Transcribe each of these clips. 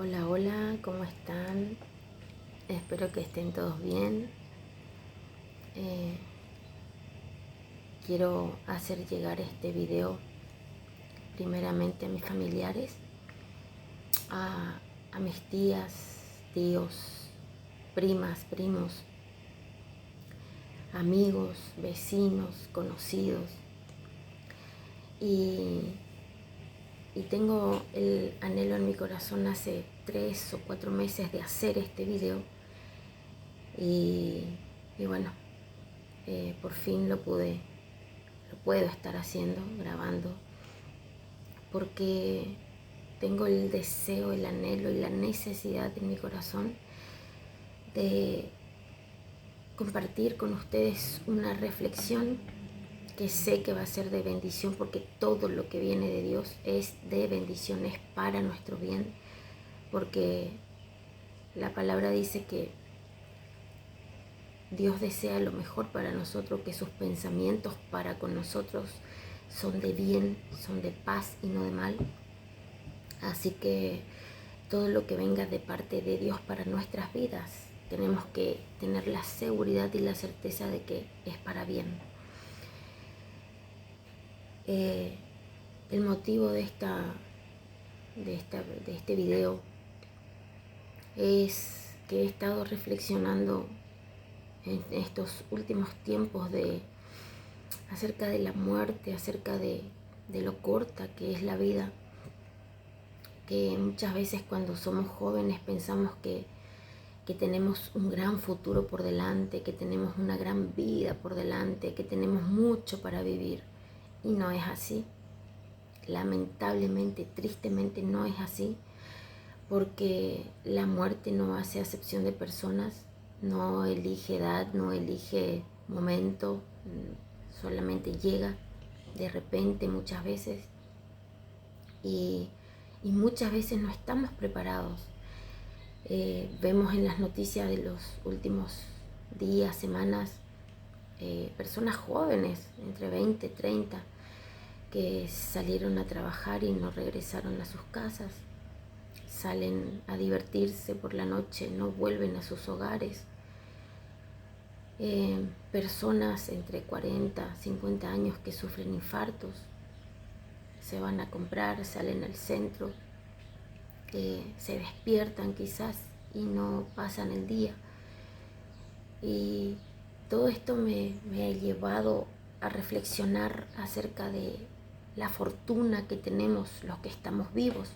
Hola, hola, ¿cómo están? Espero que estén todos bien. Eh, Quiero hacer llegar este video primeramente a mis familiares, a mis tías, tíos, primas, primos, amigos, vecinos, conocidos. Y, y tengo el anhelo en mi corazón hace 3 o 4 meses de hacer este video. Y bueno, por fin lo puedo estar haciendo, grabando, porque tengo el deseo, el anhelo y la necesidad en mi corazón de compartir con ustedes una reflexión que sé que va a ser de bendición, porque todo lo que viene de Dios es de bendición, es para nuestro bien, porque la palabra dice que Dios desea lo mejor para nosotros, que sus pensamientos para con nosotros son de bien, son de paz y no de mal. Así que todo lo que venga de parte de Dios para nuestras vidas, tenemos que tener la seguridad y la certeza de que es para bien. El motivo de este video es que he estado reflexionando en estos últimos tiempos acerca de la muerte, acerca de lo corta que es la vida, que muchas veces cuando somos jóvenes pensamos que tenemos un gran futuro por delante, que tenemos una gran vida por delante, que tenemos mucho para vivir, y no es así. Lamentablemente, tristemente no es así, porque la muerte no hace acepción de personas, no elige edad, no elige momento, solamente llega de repente muchas veces, y muchas veces no estamos preparados. Vemos en las noticias de los últimos días, semanas, personas jóvenes, entre 20 y 30, que salieron a trabajar y no regresaron a sus casas, salen a divertirse por la noche, no vuelven a sus hogares. Personas entre 40, 50 años que sufren infartos, se van a comprar, salen al centro, se despiertan quizás y no pasan el día. Y todo esto me ha llevado a reflexionar acerca de la fortuna que tenemos los que estamos vivos.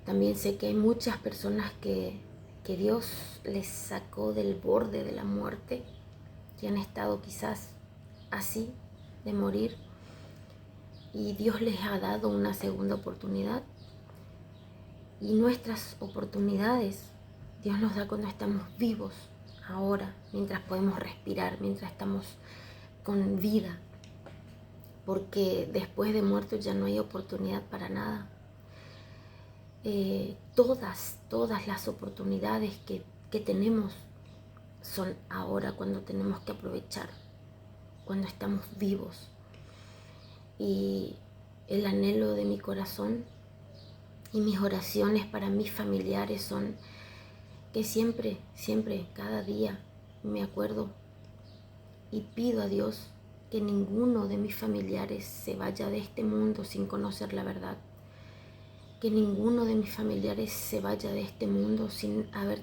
También sé que hay muchas personas que Dios les sacó del borde de la muerte, que han estado quizás así de morir, y Dios les ha dado una segunda oportunidad. Y nuestras oportunidades Dios nos da cuando estamos vivos, ahora, mientras podemos respirar, mientras estamos con vida, porque después de muerto ya no hay oportunidad para nada. Todas las oportunidades que tenemos son ahora, cuando tenemos que aprovechar, cuando estamos vivos. Y el anhelo de mi corazón y mis oraciones para mis familiares son que siempre, cada día me acuerdo y pido a Dios que ninguno de mis familiares se vaya de este mundo sin conocer la verdad, que ninguno de mis familiares se vaya de este mundo sin haber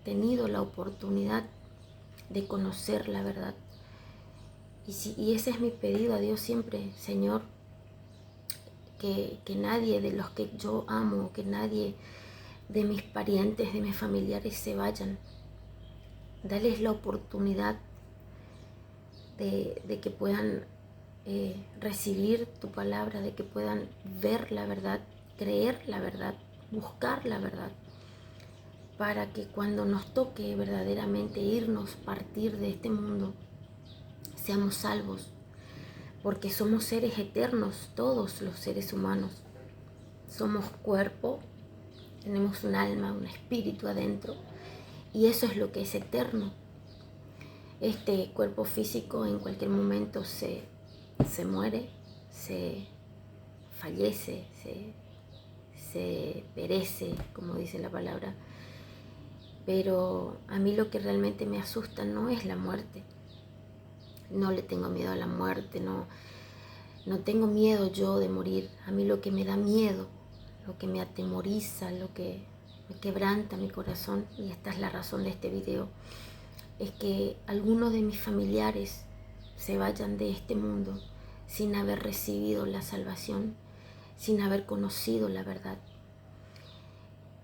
tenido la oportunidad de conocer la verdad. Y ese es mi pedido a Dios siempre: Señor, que nadie de los que yo amo, que nadie de mis parientes, de mis familiares se vayan. Dales la oportunidad de que puedan recibir tu palabra, de que puedan ver la verdad, creer la verdad, buscar la verdad, para que cuando nos toque verdaderamente irnos, partir de este mundo, seamos salvos, porque somos seres eternos, todos los seres humanos. Somos cuerpo, tenemos un alma, un espíritu adentro, y eso es lo que es eterno. Este cuerpo físico en cualquier momento se muere, se fallece, se perece, como dice la palabra. Pero a mí lo que realmente me asusta no es la muerte. No le tengo miedo a la muerte, no tengo miedo yo de morir. A mí lo que me da miedo, lo que me atemoriza, lo que me quebranta mi corazón, y esta es la razón de este video, es que algunos de mis familiares se vayan de este mundo sin haber recibido la salvación, sin haber conocido la verdad.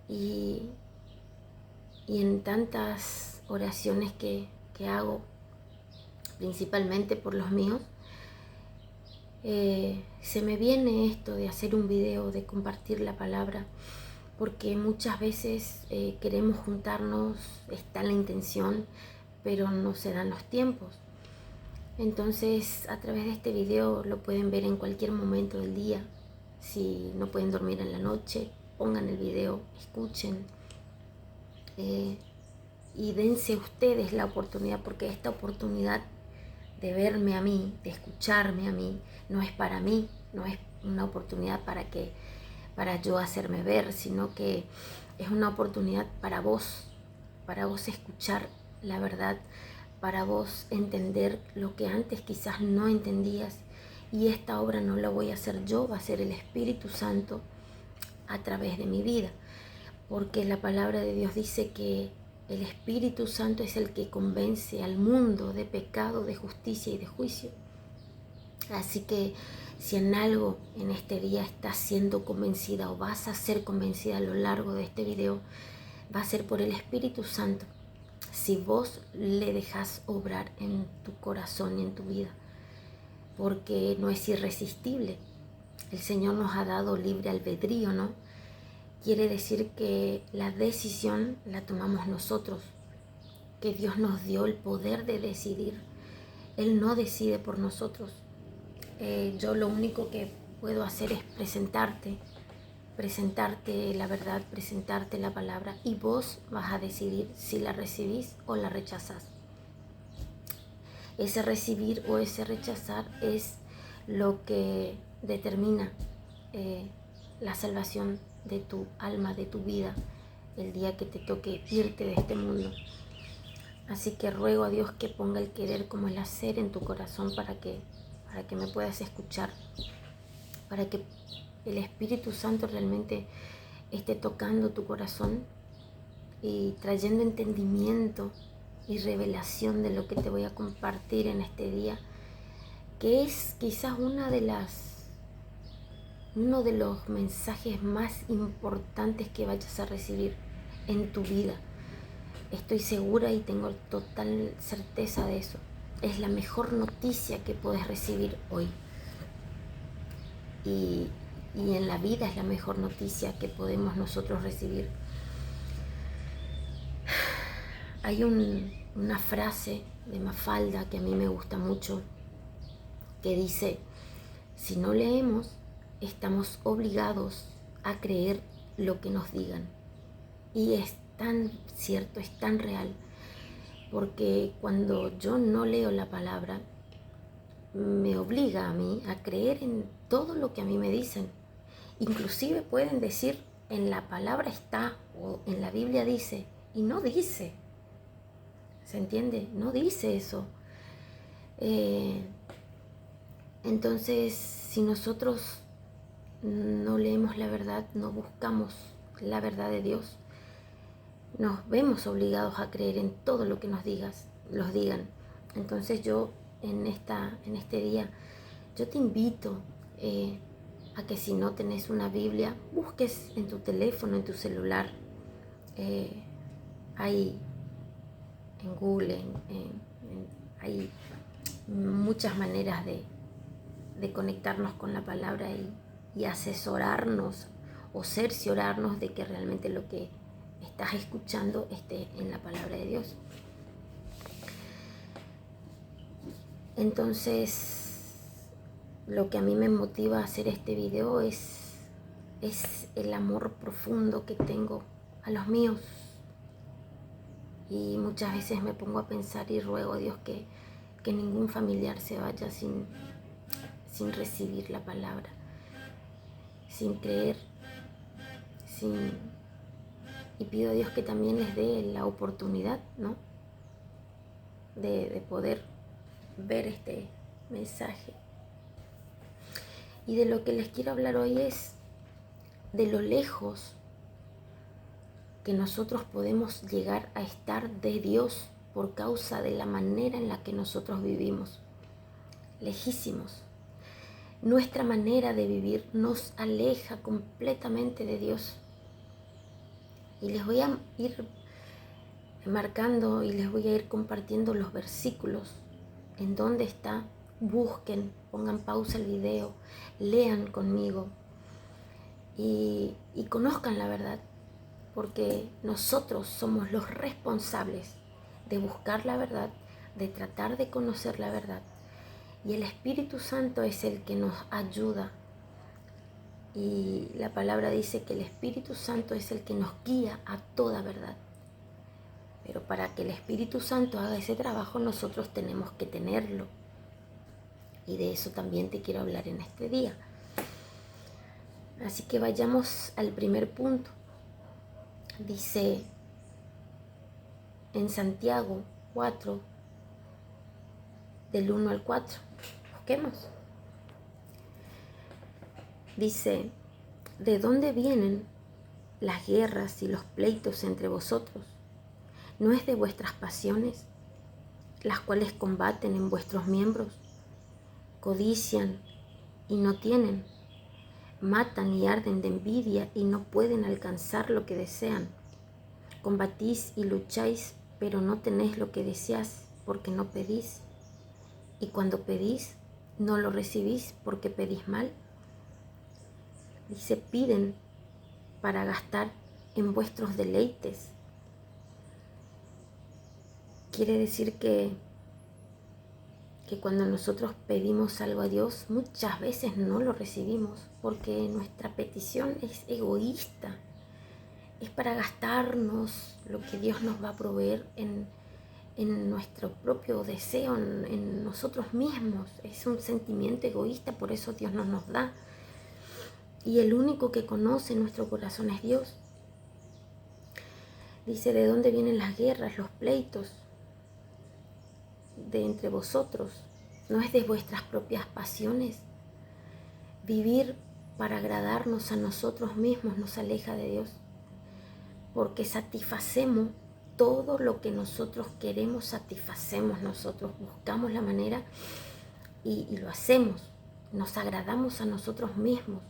Y en tantas oraciones que hago, principalmente por los míos, se me viene esto de hacer un video, de compartir la palabra, porque muchas veces queremos juntarnos, está la intención, pero no se dan los tiempos. Entonces, a través de este video lo pueden ver en cualquier momento del día. Si no pueden dormir en la noche, pongan el video, escuchen, y dense ustedes la oportunidad, porque esta oportunidad de verme a mí, de escucharme a mí, no es para mí, no es una oportunidad para yo hacerme ver, sino que es una oportunidad para vos escuchar la verdad, para vos entender lo que antes quizás no entendías. Y esta obra no la voy a hacer yo, va a ser el Espíritu Santo a través de mi vida, porque la palabra de Dios dice que el Espíritu Santo es el que convence al mundo de pecado, de justicia y de juicio. Así que si en algo en este día estás siendo convencida o vas a ser convencida a lo largo de este video, va a ser por el Espíritu Santo, si vos le dejás obrar en tu corazón y en tu vida, porque no es irresistible. El Señor nos ha dado libre albedrío, ¿no? Quiere decir que la decisión la tomamos nosotros, que Dios nos dio el poder de decidir. Él no decide por nosotros. Yo lo único que puedo hacer es presentarte la verdad, presentarte la palabra, y vos vas a decidir si la recibís o la rechazás. Ese recibir o ese rechazar es lo que determina la salvación de tu alma, de tu vida, el día que te toque irte de este mundo. Así que ruego a Dios que ponga el querer como el hacer en tu corazón para que me puedas escuchar, para que el Espíritu Santo realmente esté tocando tu corazón y trayendo entendimiento y revelación de lo que te voy a compartir en este día, que es quizás uno de los mensajes más importantes que vayas a recibir en tu vida. Estoy segura y tengo total certeza de eso. Es la mejor noticia que puedes recibir hoy. Y en la vida es la mejor noticia que podemos nosotros recibir. Hay una frase de Mafalda que a mí me gusta mucho, que dice: si no leemos, estamos obligados a creer lo que nos digan. Y es tan cierto, es tan real, porque cuando yo no leo la palabra, me obliga a mí a creer en todo lo que a mí me dicen. Inclusive pueden decir: en la palabra está, o en la Biblia dice, y no dice. ¿Se entiende? No dice eso. Entonces, si nosotros no leemos la verdad, no buscamos la verdad de Dios, nos vemos obligados a creer en todo lo que nos digan. Entonces yo en este día, yo te invito a que si no tenés una Biblia, busques en tu teléfono, en tu celular. Hay en Google, hay muchas maneras de conectarnos con la palabra y asesorarnos o cerciorarnos de que realmente lo que estás escuchando esté en la palabra de Dios. Entonces, lo que a mí me motiva a hacer este video es el amor profundo que tengo a los míos. Y muchas veces me pongo a pensar y ruego a Dios que ningún familiar se vaya sin recibir la palabra, sin creer Sí. Y pido a Dios que también les dé la oportunidad, ¿no? De poder ver este mensaje. Y de lo que les quiero hablar hoy es de lo lejos que nosotros podemos llegar a estar de Dios por causa de la manera en la que nosotros vivimos. Lejísimos. Nuestra manera de vivir nos aleja completamente de Dios. Y les voy a ir marcando y les voy a ir compartiendo los versículos en donde está. Busquen, pongan pausa el video, lean conmigo y conozcan la verdad, porque nosotros somos los responsables de buscar la verdad, de tratar de conocer la verdad, y el Espíritu Santo es el que nos ayuda. Y la palabra dice que el Espíritu Santo es el que nos guía a toda verdad. Pero para que el Espíritu Santo haga ese trabajo, nosotros tenemos que tenerlo. Y de eso también te quiero hablar en este día. Así que vayamos al primer punto. Dice en Santiago 4, del 1 al 4. Busquemos. Dice: ¿de dónde vienen las guerras y los pleitos entre vosotros? ¿No es de vuestras pasiones, las cuales combaten en vuestros miembros? Codician y no tienen, matan y arden de envidia y no pueden alcanzar lo que desean. Combatís y lucháis, pero no tenéis lo que deseáis porque no pedís. Y cuando pedís, no lo recibís porque pedís mal. Dice: piden para gastar en vuestros deleites. Quiere decir que cuando nosotros pedimos algo a Dios, muchas veces no lo recibimos porque nuestra petición es egoísta. Es para gastarnos lo que Dios nos va a proveer en nuestro propio deseo, en nosotros mismos. Es un sentimiento egoísta, por eso Dios no nos da. Y el único que conoce nuestro corazón es Dios. Dice: ¿de dónde vienen las guerras, los pleitos de entre vosotros? ¿No es de vuestras propias pasiones? Vivir para agradarnos a nosotros mismos nos aleja de Dios, porque satisfacemos todo lo que nosotros queremos, satisfacemos nosotros, buscamos la manera y lo hacemos, nos agradamos a nosotros mismos.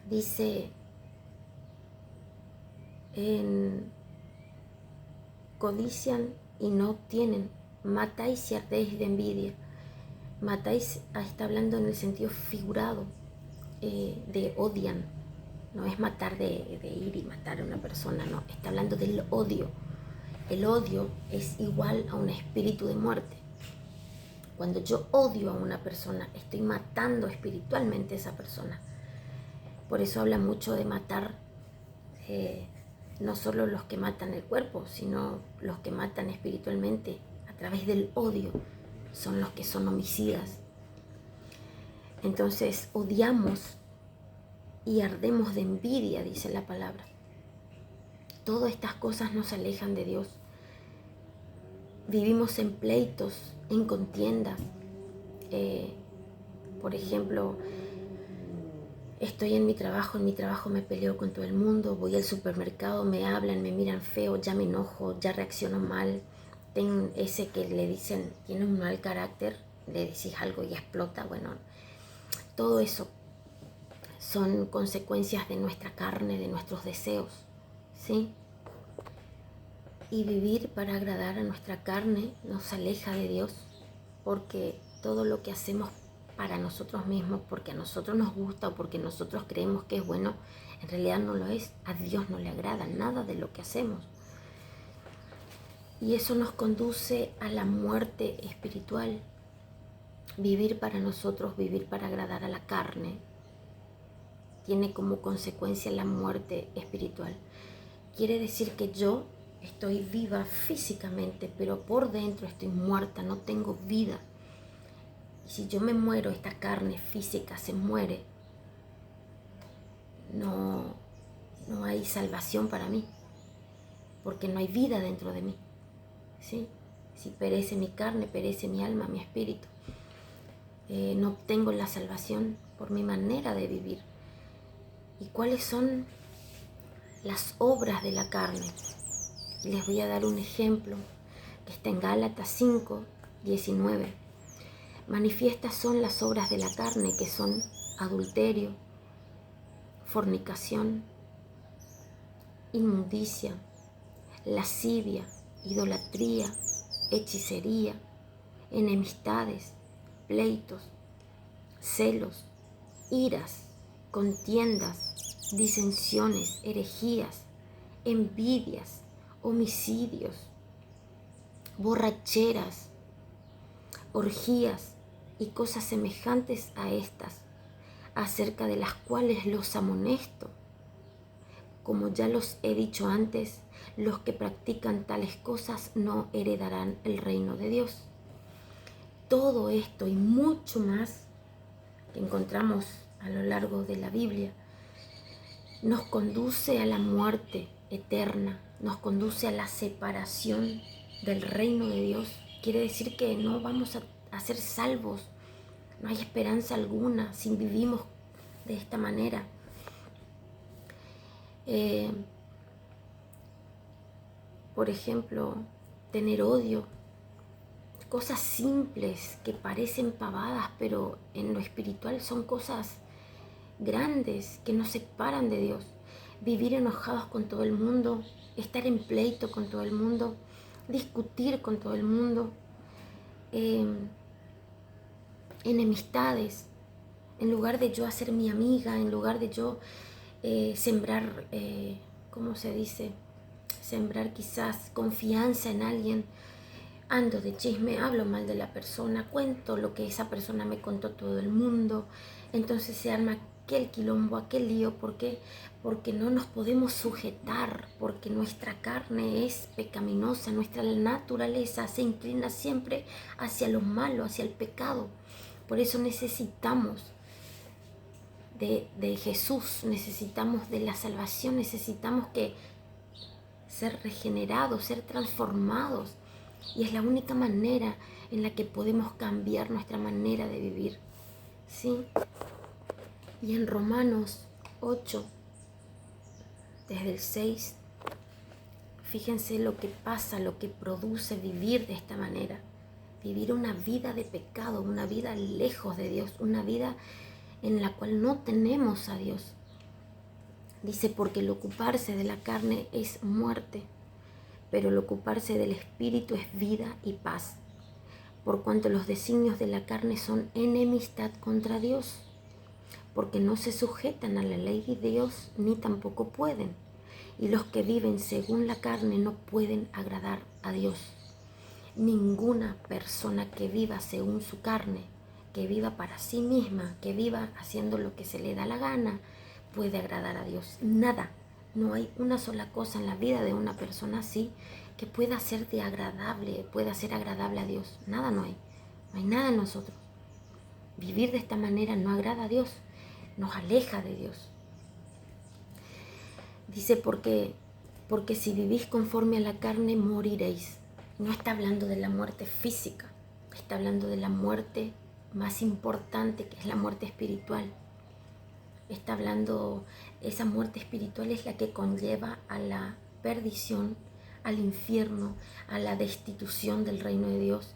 Dice codician y no tienen, matáis y ardéis de envidia. Matáis está hablando en el sentido figurado, de odian. No es matar de ir y matar a una persona, no, está hablando del odio. El odio es igual a un espíritu de muerte. Cuando yo odio a una persona, estoy matando espiritualmente a esa persona. Por eso habla mucho de matar, no solo los que matan el cuerpo, sino los que matan espiritualmente a través del odio, son los que son homicidas. Entonces odiamos y ardemos de envidia, dice la palabra. Todas estas cosas nos alejan de Dios. Vivimos en pleitos, en contiendas. Por ejemplo, estoy en mi trabajo me peleo con todo el mundo, voy al supermercado, me hablan, me miran feo, ya me enojo, ya reacciono mal. Tengo ese que le dicen, tiene un mal carácter, le decís algo y explota. Bueno, todo eso son consecuencias de nuestra carne, de nuestros deseos, ¿sí? Y vivir para agradar a nuestra carne nos aleja de Dios, porque todo lo que hacemos para nosotros mismos, porque a nosotros nos gusta o porque nosotros creemos que es bueno, en realidad no lo es. A Dios no le agrada nada de lo que hacemos. Y eso nos conduce a la muerte espiritual. Vivir para nosotros, vivir para agradar a la carne, tiene como consecuencia la muerte espiritual. Quiere decir que yo estoy viva físicamente, pero por dentro estoy muerta, no tengo vida. Y si yo me muero, esta carne física se muere, no hay salvación para mí, porque no hay vida dentro de mí, ¿sí? Si perece mi carne, perece mi alma, mi espíritu. No obtengo la salvación por mi manera de vivir. ¿Y cuáles son las obras de la carne? Les voy a dar un ejemplo que está en Gálatas 5, 19. Manifiestas son las obras de la carne, que son adulterio, fornicación, inmundicia, lascivia, idolatría, hechicería, enemistades, pleitos, celos, iras, contiendas, disensiones, herejías, envidias, homicidios, borracheras, orgías y cosas semejantes a estas, acerca de las cuales los amonesto. Como ya los he dicho antes, los que practican tales cosas no heredarán el reino de Dios. Todo esto y mucho más que encontramos a lo largo de la Biblia nos conduce a la muerte eterna, nos conduce a la separación del reino de Dios. Quiere decir que no vamos a ser salvos, no hay esperanza alguna si vivimos de esta manera. Por ejemplo, tener odio, cosas simples que parecen pavadas, pero en lo espiritual son cosas grandes que nos separan de Dios. Vivir enojados con todo el mundo, estar en pleito con todo el mundo, discutir con todo el mundo, enemistades. En lugar de yo hacer mi amiga, en lugar de yo sembrar, ¿cómo se dice? Sembrar quizás confianza en alguien, ando de chisme, hablo mal de la persona, cuento lo que esa persona me contó todo el mundo. Entonces se arma aquel quilombo, aquel lío. ¿Por qué? Porque no nos podemos sujetar, porque nuestra carne es pecaminosa, nuestra naturaleza se inclina siempre hacia lo malo, hacia el pecado. Por eso necesitamos de Jesús, necesitamos de la salvación, necesitamos ser regenerados, ser transformados. Y es la única manera en la que podemos cambiar nuestra manera de vivir, ¿sí? Y en Romanos 8, desde el 6, fíjense lo que pasa, lo que produce vivir de esta manera. Vivir una vida de pecado, una vida lejos de Dios, una vida en la cual no tenemos a Dios. Dice, porque el ocuparse de la carne es muerte, pero el ocuparse del Espíritu es vida y paz, por cuanto los designios de la carne son enemistad contra Dios, porque no se sujetan a la ley de Dios, ni tampoco pueden, y los que viven según la carne no pueden agradar a Dios. Ninguna persona que viva según su carne, que viva para sí misma, que viva haciendo lo que se le da la gana, puede agradar a Dios. Nada. No hay una sola cosa en la vida de una persona así que pueda ser pueda ser agradable a Dios. Nada no hay. No hay nada en nosotros. Vivir de esta manera no agrada a Dios, nos aleja de Dios. Dice, porque si vivís conforme a la carne, moriréis. No está hablando de la muerte física, está hablando de la muerte más importante, que es la muerte espiritual. Está hablando, esa muerte espiritual es la que conlleva a la perdición, al infierno, a la destitución del reino de Dios,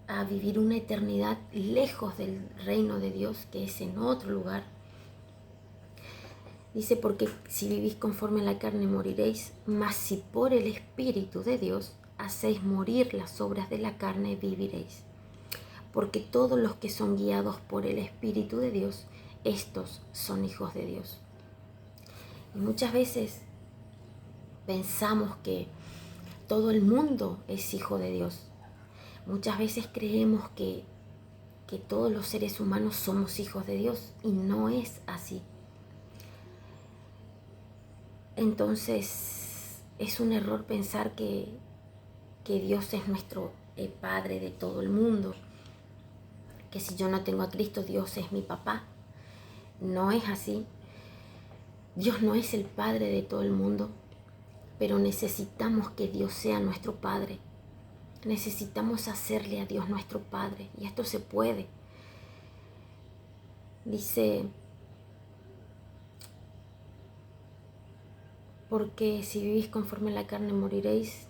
a vivir una eternidad lejos del reino de Dios, que es en otro lugar. Dice, porque si vivís conforme a la carne moriréis, mas si por el Espíritu de Dios hacéis morir las obras de la carne, viviréis. Porque todos los que son guiados por el Espíritu de Dios, estos son hijos de Dios. Y muchas veces pensamos que todo el mundo es hijo de Dios. Muchas veces creemos que todos los seres humanos somos hijos de Dios, y no es así. Entonces es un error pensar que Dios es nuestro Padre de todo el mundo, que si yo no tengo a Cristo, Dios es mi papá. No es así. Dios no es el Padre de todo el mundo, pero necesitamos que Dios sea nuestro Padre. Necesitamos hacerle a Dios nuestro Padre, y esto se puede. Dice, porque si vivís conforme a la carne moriréis,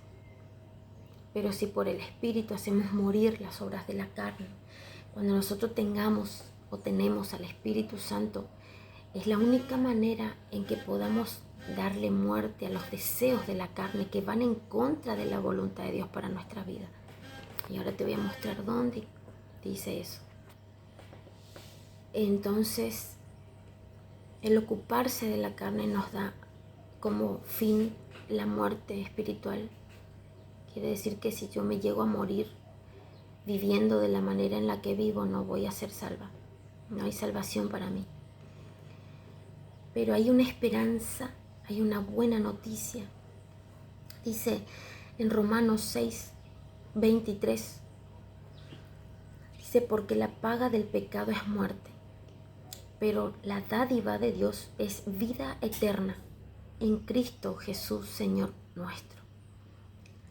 pero si por el Espíritu hacemos morir las obras de la carne. Cuando nosotros tengamos o tenemos al Espíritu Santo, es la única manera en que podamos darle muerte a los deseos de la carne que van en contra de la voluntad de Dios para nuestra vida. Y ahora te voy a mostrar dónde dice eso. Entonces, el ocuparse de la carne nos da como fin la muerte espiritual. Quiere decir que si yo me llego a morir viviendo de la manera en la que vivo, no voy a ser salva. No hay salvación para mí. Pero hay una esperanza, hay una buena noticia. Dice en Romanos 6, 23, dice, porque la paga del pecado es muerte, pero la dádiva de Dios es vida eterna en Cristo Jesús, Señor nuestro.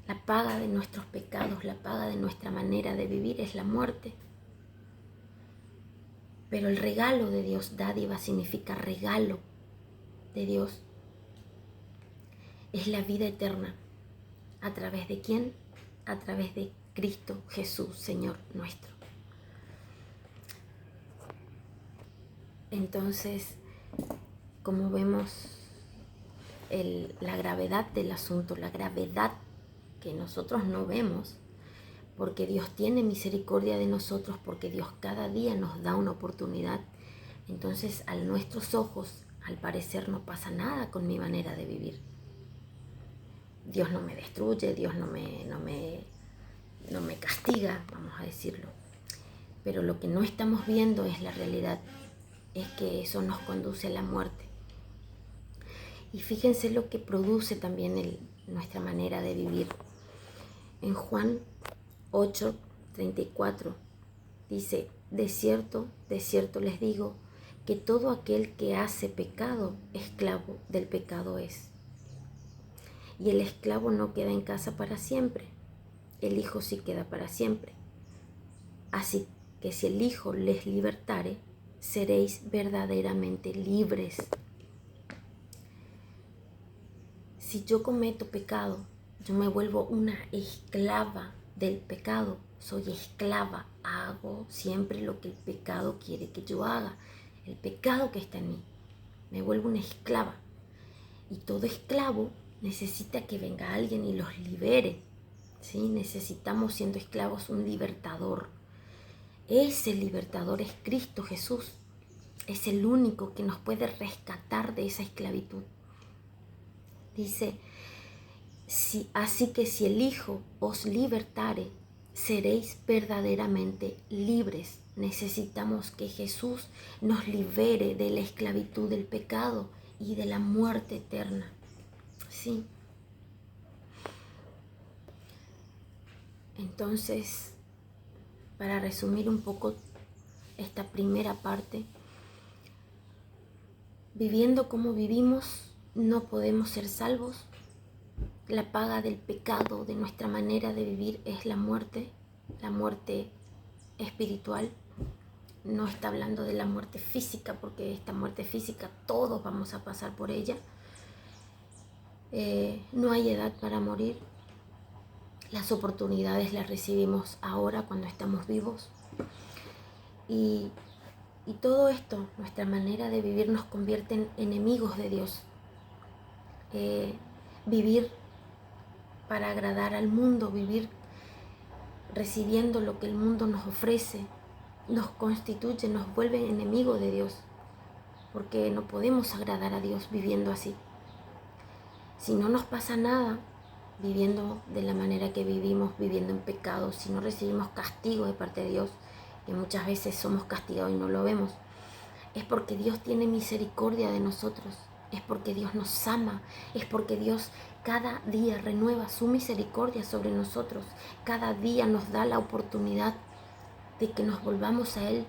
La paga de nuestros pecados, la paga de nuestra manera de vivir es la muerte. Pero el regalo de Dios, dádiva significa regalo de Dios, es la vida eterna. ¿A través de quién? A través de Cristo Jesús, Señor nuestro. Entonces, como vemos la gravedad del asunto, la gravedad que nosotros no vemos, porque Dios tiene misericordia de nosotros, porque Dios cada día nos da una oportunidad. Entonces, a nuestros ojos, al parecer no pasa nada con mi manera de vivir. Dios no me destruye, Dios no me castiga, vamos a decirlo. Pero lo que no estamos viendo es la realidad, es que eso nos conduce a la muerte. Y fíjense lo que produce también nuestra manera de vivir. En Juan 8:34 dice, de cierto les digo, que todo aquel que hace pecado, esclavo del pecado es. Y el esclavo no queda en casa para siempre, el Hijo sí queda para siempre. Así que si el Hijo les libertare, seréis verdaderamente libres. Si yo cometo pecado, yo me vuelvo una esclava del pecado. Soy esclava, hago siempre lo que el pecado quiere que yo haga. El pecado que está en mí, me vuelvo una esclava. Y todo esclavo necesita que venga alguien y los libere, ¿sí? Necesitamos, siendo esclavos, un libertador. Ese libertador es Cristo Jesús. Es el único que nos puede rescatar de esa esclavitud. Dice, así que si el Hijo os libertare, seréis verdaderamente libres. Necesitamos que Jesús nos libere de la esclavitud del pecado y de la muerte eterna. ¿Sí? Entonces, para resumir un poco esta primera parte, viviendo como vivimos, no podemos ser salvos. La paga del pecado, de nuestra manera de vivir, es la muerte espiritual. No está hablando de la muerte física, porque esta muerte física todos vamos a pasar por ella. No hay edad para morir. Las oportunidades las recibimos ahora cuando estamos vivos. Y todo esto, nuestra manera de vivir, nos convierte en enemigos de Dios. Vivir para agradar al mundo, vivir recibiendo lo que el mundo nos ofrece, nos constituye, nos vuelve enemigos de Dios, porque no podemos agradar a Dios viviendo así. Si no nos pasa nada viviendo de la manera que vivimos, viviendo en pecado, si no recibimos castigo de parte de Dios, que muchas veces somos castigados y no lo vemos, es porque Dios tiene misericordia de nosotros, es porque Dios nos ama, es porque Dios cada día renueva su misericordia sobre nosotros, cada día nos da la oportunidad de que nos volvamos a Él,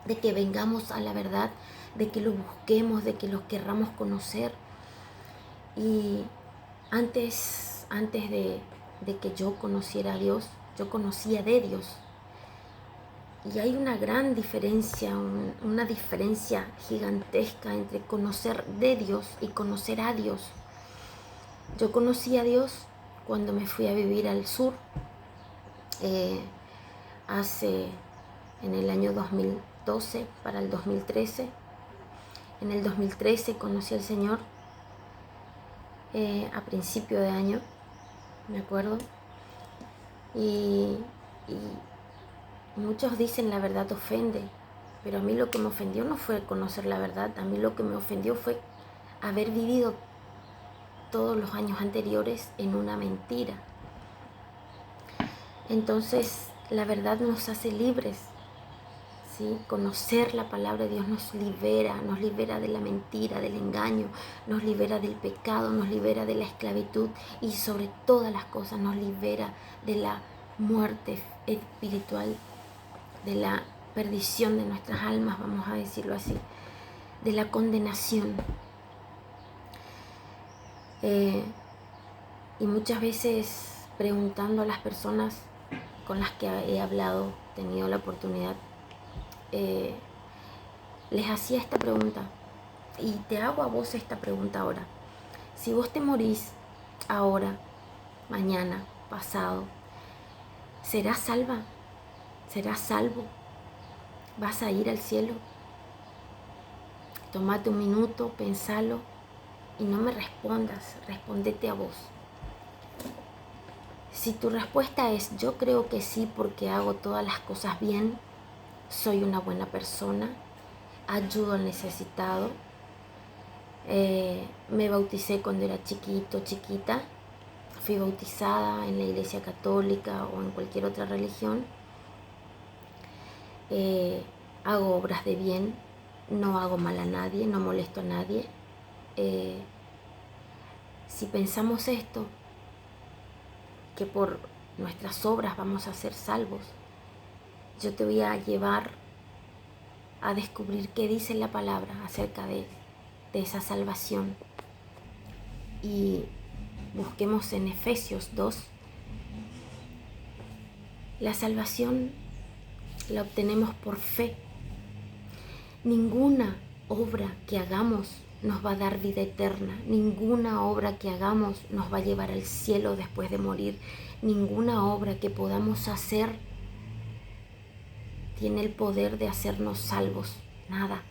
de que vengamos a la verdad, de que lo busquemos, de que lo querramos conocer. Y antes de que yo conociera a Dios, yo conocía de Dios. Y hay una gran diferencia, una diferencia gigantesca entre conocer de Dios y conocer a Dios. Yo conocí a Dios cuando me fui a vivir al sur, en el año 2012 para el 2013. En el 2013 conocí al Señor, a principio de año, me acuerdo. Y muchos dicen la verdad ofende, pero a mí lo que me ofendió no fue conocer la verdad, a mí lo que me ofendió fue haber vivido todos los años anteriores en una mentira. Entonces la verdad nos hace libres, ¿sí? Conocer la palabra de Dios nos libera de la mentira, del engaño, nos libera del pecado, nos libera de la esclavitud y sobre todas las cosas nos libera de la muerte espiritual, de la perdición de nuestras almas, vamos a decirlo así, de la condenación. Y muchas veces preguntando a las personas con las que he hablado, tenido la oportunidad, les hacía esta pregunta, y te hago a vos esta pregunta ahora. Si vos te morís ahora, mañana, pasado, ¿serás salva? ¿Serás salvo? ¿Vas a ir al cielo? Tómate un minuto, pensalo y no me respondas, respóndete a vos. Si tu respuesta es yo creo que sí porque hago todas las cosas bien, soy una buena persona, ayudo al necesitado, me bauticé cuando era chiquito, chiquita, fui bautizada en la iglesia católica o en cualquier otra religión, hago obras de bien, no hago mal a nadie, no molesto a nadie. Si pensamos esto, que por nuestras obras vamos a ser salvos, yo te voy a llevar a descubrir qué dice la palabra acerca de esa salvación. Y busquemos en Efesios 2. La salvación la obtenemos por fe. Ninguna obra que hagamos nos va a dar vida eterna. Ninguna obra que hagamos nos va a llevar al cielo después de morir. Ninguna obra que podamos hacer tiene el poder de hacernos salvos. Nada.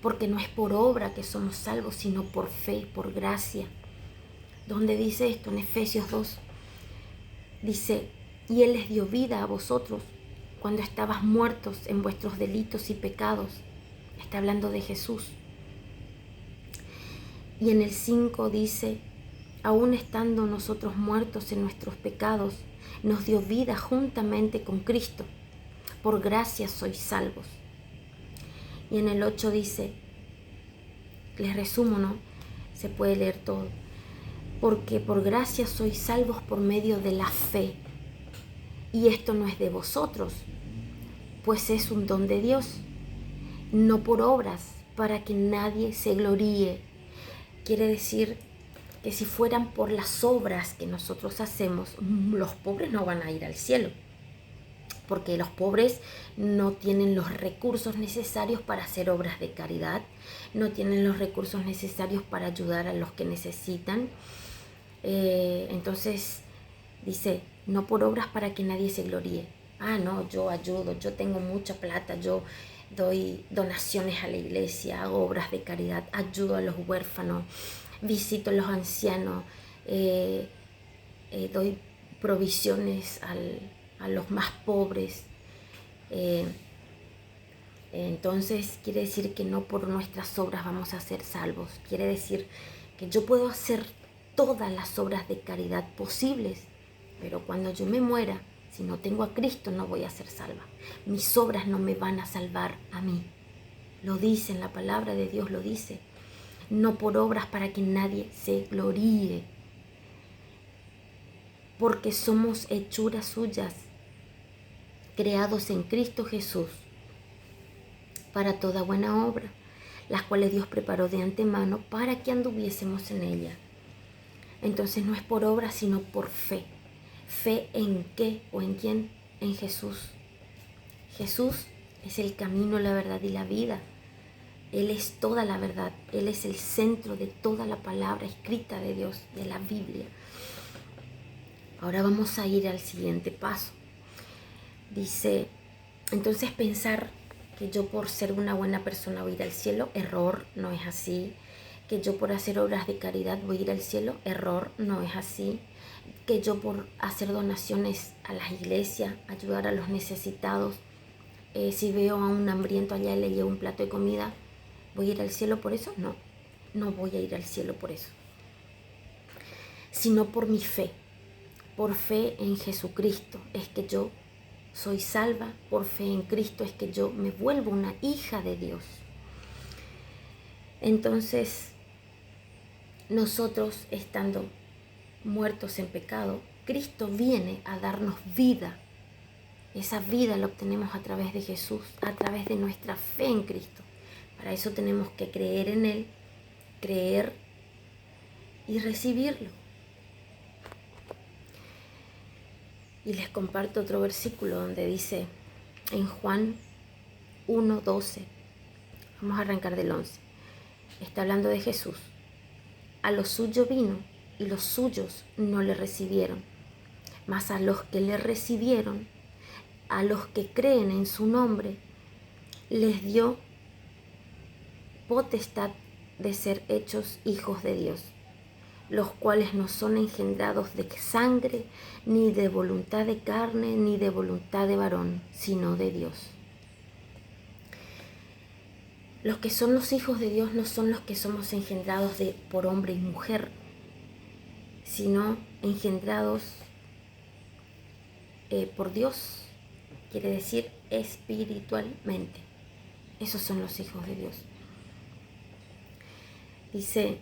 Porque no es por obra que somos salvos, sino por fe, por gracia. ¿Dónde dice esto? En Efesios 2. Dice, y Él les dio vida a vosotros cuando estabas muertos en vuestros delitos y pecados. Está hablando de Jesús. Y en el 5 dice, aún estando nosotros muertos en nuestros pecados, nos dio vida juntamente con Cristo. Por gracia sois salvos. Y en el 8 dice, les resumo, ¿no? Se puede leer todo. Porque por gracia sois salvos por medio de la fe. Y esto no es de vosotros, pues es un don de Dios, no por obras, para que nadie se gloríe. Quiere decir que si fueran por las obras que nosotros hacemos, los pobres no van a ir al cielo, porque los pobres no tienen los recursos necesarios para hacer obras de caridad, no tienen los recursos necesarios para ayudar a los que necesitan. Entonces dice, no por obras para que nadie se gloríe. Ah, no, yo ayudo, yo tengo mucha plata, yo doy donaciones a la iglesia, hago obras de caridad, ayudo a los huérfanos, visito a los ancianos, doy provisiones a los más pobres. Entonces quiere decir que no por nuestras obras vamos a ser salvos. Quiere decir que yo puedo hacer todas las obras de caridad posibles, pero cuando yo me muera, si no tengo a Cristo, no voy a ser salva. Mis obras no me van a salvar a mí. Lo dice en la palabra de Dios, lo dice. No por obras para que nadie se gloríe. Porque somos hechuras suyas, creados en Cristo Jesús, para toda buena obra, las cuales Dios preparó de antemano para que anduviésemos en ella. Entonces no es por obra, sino por fe. ¿Fe en qué o en quién? En Jesús. Jesús es el camino, la verdad y la vida. Él es toda la verdad. Él es el centro de toda la palabra escrita de Dios, de la Biblia. Ahora vamos a ir al siguiente paso. Dice, entonces pensar que yo por ser una buena persona voy a ir al cielo, error, no es así. Que yo por hacer obras de caridad voy a ir al cielo, error, no es así. Que yo por hacer donaciones a las iglesias, ayudar a los necesitados, si veo a un hambriento allá y le llevo un plato de comida, ¿voy a ir al cielo por eso? No, no voy a ir al cielo por eso. Sino por mi fe. Por fe en Jesucristo es que yo soy salva, por fe en Cristo es que yo me vuelvo una hija de Dios. Entonces, nosotros estando muertos en pecado, Cristo viene a darnos vida. Esa vida la obtenemos a través de Jesús, a través de nuestra fe en Cristo. Para eso tenemos que creer en Él, creer y recibirlo. Y les comparto otro versículo donde dice en Juan 1:12, vamos a arrancar del 11, está hablando de Jesús. A los suyos vino y los suyos no le recibieron, mas a los que le recibieron, a los que creen en su nombre, les dio potestad de ser hechos hijos de Dios, los cuales no son engendrados de sangre, ni de voluntad de carne, ni de voluntad de varón, sino de Dios. Los que son los hijos de Dios no son los que somos engendrados por hombre y mujer, sino engendrados por Dios, quiere decir espiritualmente. Esos son los hijos de Dios. Dice,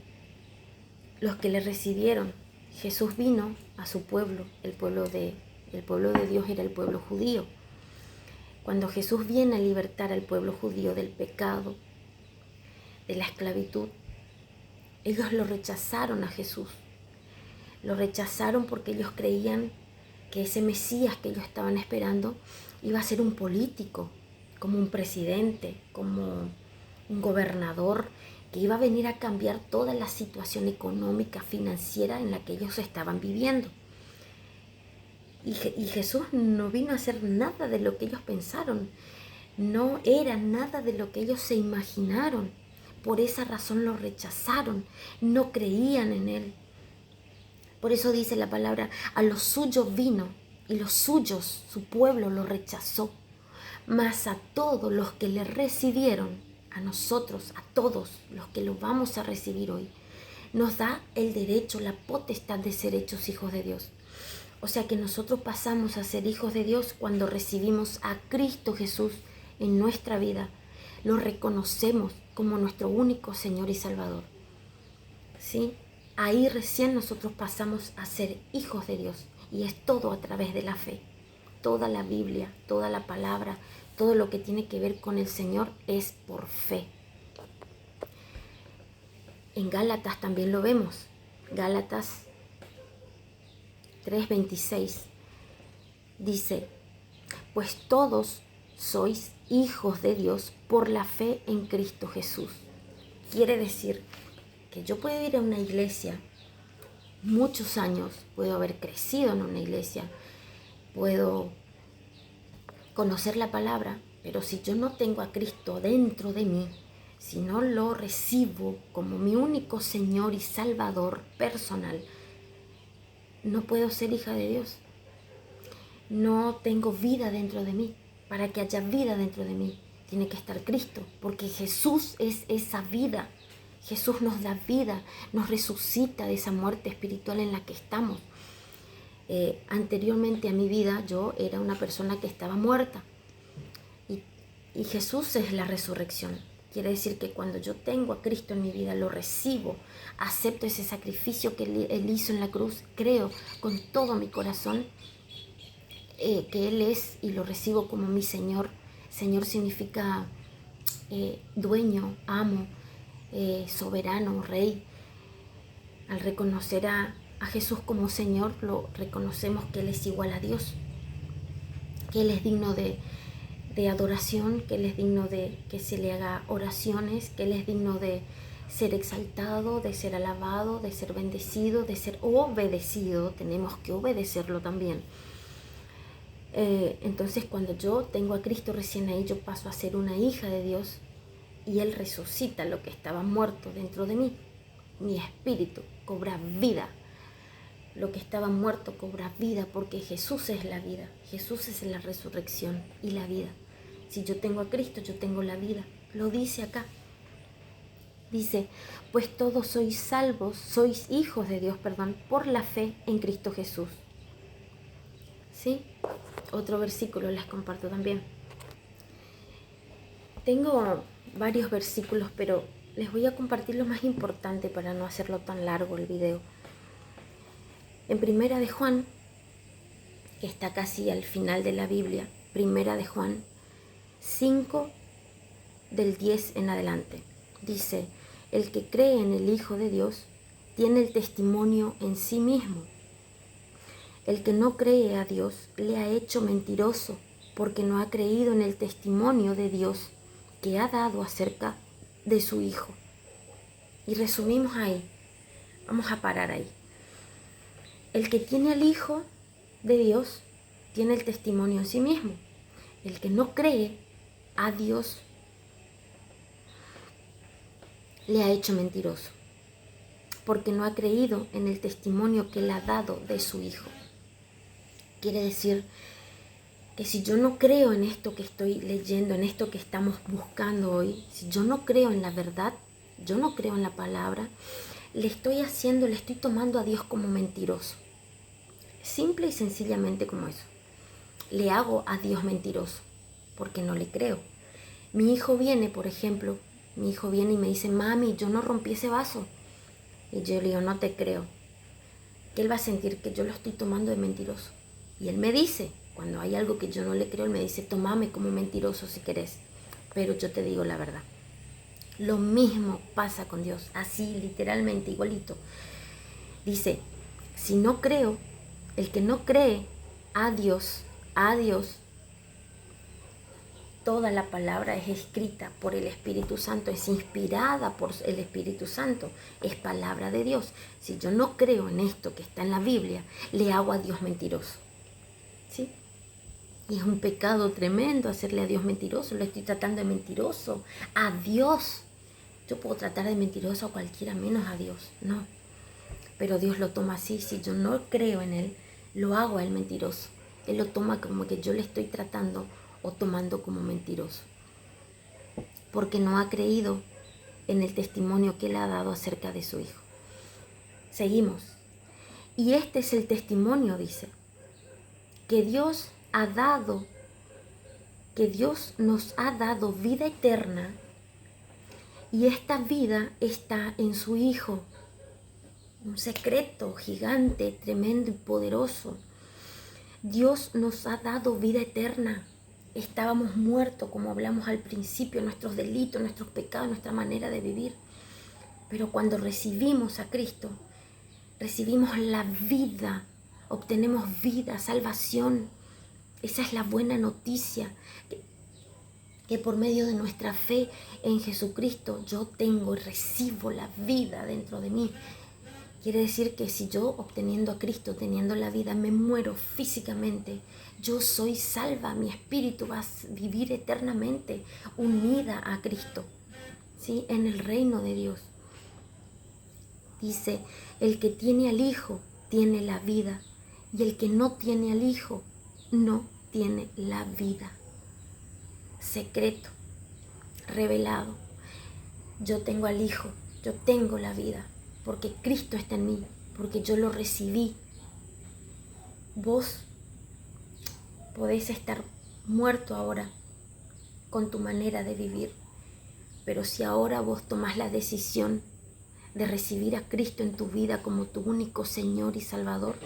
los que le recibieron, Jesús vino a su pueblo, el pueblo de Dios era el pueblo judío. Cuando Jesús viene a libertar al pueblo judío del pecado, de la esclavitud, ellos lo rechazaron a Jesús. Lo rechazaron porque ellos creían que ese Mesías que ellos estaban esperando iba a ser un político, como un presidente, como un gobernador, que iba a venir a cambiar toda la situación económica, financiera en la que ellos estaban viviendo. Y Jesús no vino a hacer nada de lo que ellos pensaron, no era nada de lo que ellos se imaginaron. Por esa razón lo rechazaron, no creían en Él. Por eso dice la palabra, a los suyos vino y los suyos, su pueblo, lo rechazó. Mas a todos los que le recibieron, a nosotros, a todos los que lo vamos a recibir hoy, nos da el derecho, la potestad de ser hechos hijos de Dios. O sea que nosotros pasamos a ser hijos de Dios cuando recibimos a Cristo Jesús en nuestra vida. Lo reconocemos como nuestro único Señor y Salvador. ¿Sí? Ahí recién nosotros pasamos a ser hijos de Dios. Y es todo a través de la fe. Toda la Biblia, toda la palabra, todo lo que tiene que ver con el Señor es por fe. En Gálatas también lo vemos. Gálatas 3:26 dice, pues todos sois hijos de Dios por la fe en Cristo Jesús. Quiere decir que yo puedo ir a una iglesia muchos años, puedo haber crecido en una iglesia, puedo conocer la palabra, pero si yo no tengo a Cristo dentro de mí, si no lo recibo como mi único Señor y Salvador personal, no puedo ser hija de Dios. No tengo vida dentro de mí. Para que haya vida dentro de mí, tiene que estar Cristo, porque Jesús es esa vida. Jesús nos da vida, nos resucita de esa muerte espiritual en la que estamos. Anteriormente a mi vida, yo era una persona que estaba muerta. Y Jesús es la resurrección. Quiere decir que cuando yo tengo a Cristo en mi vida, lo recibo, acepto ese sacrificio que Él hizo en la cruz, creo con todo mi corazón que Él es y lo recibo como mi Señor. Señor significa dueño, amo, soberano, Rey. Al reconocer a Jesús como Señor, lo reconocemos que Él es igual a Dios, que Él es digno de adoración, que Él es digno de que se le haga oraciones, que Él es digno de ser exaltado, de ser alabado, de ser bendecido, de ser obedecido. Tenemos que obedecerlo también. Entonces, cuando yo tengo a Cristo recién ahí, yo paso a ser una hija de Dios y Él resucita lo que estaba muerto dentro de mí. Mi espíritu cobra vida. Lo que estaba muerto cobra vida, porque Jesús es la vida. Jesús es la resurrección y la vida. Si yo tengo a Cristo, yo tengo la vida. Lo dice acá. Dice, pues todos sois salvos, sois hijos de Dios, por la fe en Cristo Jesús. ¿Sí? Otro versículo les comparto también. Tengo varios versículos, pero les voy a compartir lo más importante para no hacerlo tan largo el video. En Primera de Juan, que está casi al final de la Biblia, Primera de Juan 5, del 10 en adelante, dice, el que cree en el Hijo de Dios tiene el testimonio en sí mismo. El que no cree a Dios le ha hecho mentiroso, porque no ha creído en el testimonio de Dios que ha dado acerca de su Hijo. Y resumimos ahí, vamos a parar ahí. El que tiene al Hijo de Dios tiene el testimonio en sí mismo. El que no cree a Dios le ha hecho mentiroso, porque no ha creído en el testimonio que Él ha dado de su Hijo. Quiere decir que si yo no creo en esto que estoy leyendo, en esto que estamos buscando hoy, si yo no creo en la verdad, yo no creo en la palabra, le estoy tomando a Dios como mentiroso. Simple y sencillamente como eso. Le hago a Dios mentiroso, porque no le creo. Mi hijo viene, por ejemplo, y me dice, mami, yo no rompí ese vaso. Y yo le digo, no te creo. Que él va a sentir que yo lo estoy tomando de mentiroso. Y él me dice, cuando hay algo que yo no le creo, él me dice, tómame como mentiroso si querés, pero yo te digo la verdad. Lo mismo pasa con Dios, así literalmente igualito. Dice, si no creo, el que no cree a Dios, toda la palabra es escrita por el Espíritu Santo, es inspirada por el Espíritu Santo, es palabra de Dios. Si yo no creo en esto que está en la Biblia, le hago a Dios mentiroso. ¿Sí? Y es un pecado tremendo hacerle a Dios mentiroso. Lo estoy tratando de mentiroso a Dios. Yo puedo tratar de mentiroso a cualquiera menos a Dios. No. Pero Dios lo toma así. Si yo no creo en Él, lo hago a Él mentiroso. Él lo toma como que yo le estoy tratando o tomando como mentiroso. Porque no ha creído en el testimonio que Él ha dado acerca de su Hijo. Seguimos. Y este es el testimonio, dice, que Dios nos ha dado vida eterna, y esta vida está en su Hijo. Un secreto gigante, tremendo y poderoso. Dios nos ha dado vida eterna. Estábamos muertos, como hablamos al principio, nuestros delitos, nuestros pecados, nuestra manera de vivir. Pero cuando recibimos a Cristo, recibimos la vida, obtenemos vida, salvación. Esa es la buena noticia, que por medio de nuestra fe en Jesucristo yo tengo y recibo la vida dentro de mí. Quiere decir que si yo, obteniendo a Cristo, teniendo la vida, me muero físicamente, yo soy salva, mi espíritu va a vivir eternamente unida a Cristo, ¿sí? En el reino de Dios. Dice, el que tiene al Hijo tiene la vida, y el que no tiene al Hijo no tiene la vida. Secreto, revelado. Yo tengo al Hijo, yo tengo la vida, porque Cristo está en mí, porque yo lo recibí. Vos podéis estar muerto ahora con tu manera de vivir, pero si ahora vos tomás la decisión de recibir a Cristo en tu vida como tu único Señor y Salvador,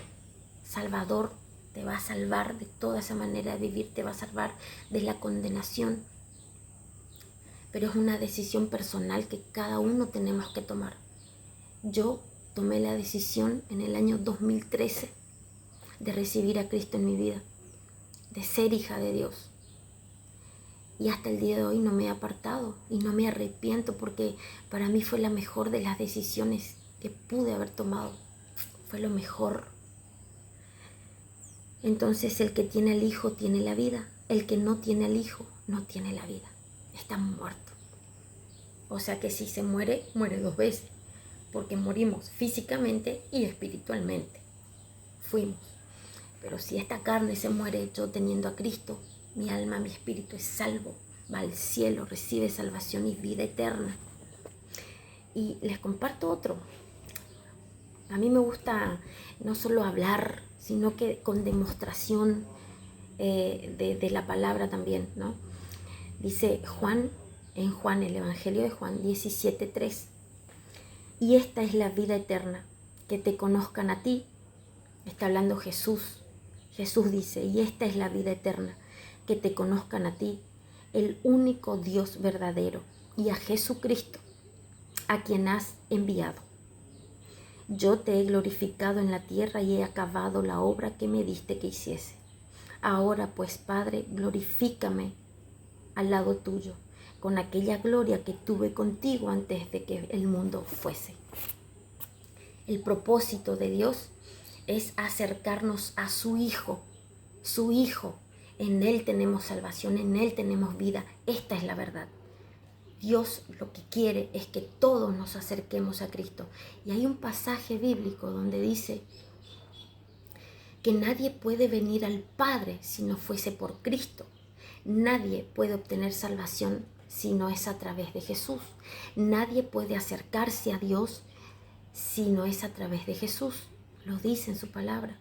te va a salvar de toda esa manera de vivir, te va a salvar de la condenación. pero es una decisión personal que cada uno tenemos que tomar. Yo tomé la decisión en el año 2013 de recibir a Cristo en mi vida, de ser hija de Dios. Y hasta el día de hoy no me he apartado y no me arrepiento, porque para mí fue la mejor de las decisiones que pude haber tomado. Fue lo mejor. Entonces el que tiene al Hijo tiene la vida. El que no tiene al Hijo no tiene la vida. Está muerto. O sea que si se muere, muere dos veces, porque morimos físicamente y espiritualmente. Fuimos. Pero si esta carne se muere, yo teniendo a Cristo, mi alma, mi espíritu es salvo, va al cielo, recibe salvación y vida eterna. Y les comparto otro. A mí me gusta no solo hablar, sino que con demostración de la palabra también, ¿no? Dice en Juan, el Evangelio de Juan 17:3. Y esta es la vida eterna, que te conozcan a ti. Está hablando Jesús. Jesús dice, y esta es la vida eterna, que te conozcan a ti, el único Dios verdadero, y a Jesucristo, a quien has enviado. Yo te he glorificado en la tierra y he acabado la obra que me diste que hiciese. Ahora pues, Padre, glorifícame al lado tuyo, con aquella gloria que tuve contigo antes de que el mundo fuese. El propósito de Dios es acercarnos a su Hijo. Su Hijo, en Él tenemos salvación, en Él tenemos vida. Esta es la verdad. Dios lo que quiere es que todos nos acerquemos a Cristo. Y hay un pasaje bíblico donde dice que nadie puede venir al Padre si no fuese por Cristo. Nadie puede obtener salvación si no es a través de Jesús. Nadie puede acercarse a Dios si no es a través de Jesús. Lo dice en su palabra.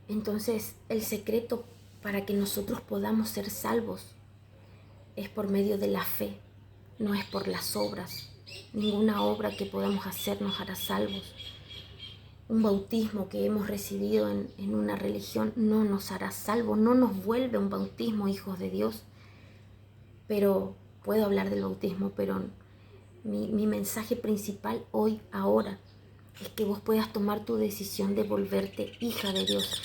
Entonces, el secreto para que nosotros podamos ser salvos es por medio de la fe, no es por las obras. Ninguna obra que podamos hacer nos hará salvos. Un bautismo que hemos recibido en una religión no nos hará salvos, no nos vuelve un bautismo hijos de Dios. Pero puedo hablar del bautismo, pero mi mensaje principal hoy, ahora, es que vos puedas tomar tu decisión de volverte hija de Dios,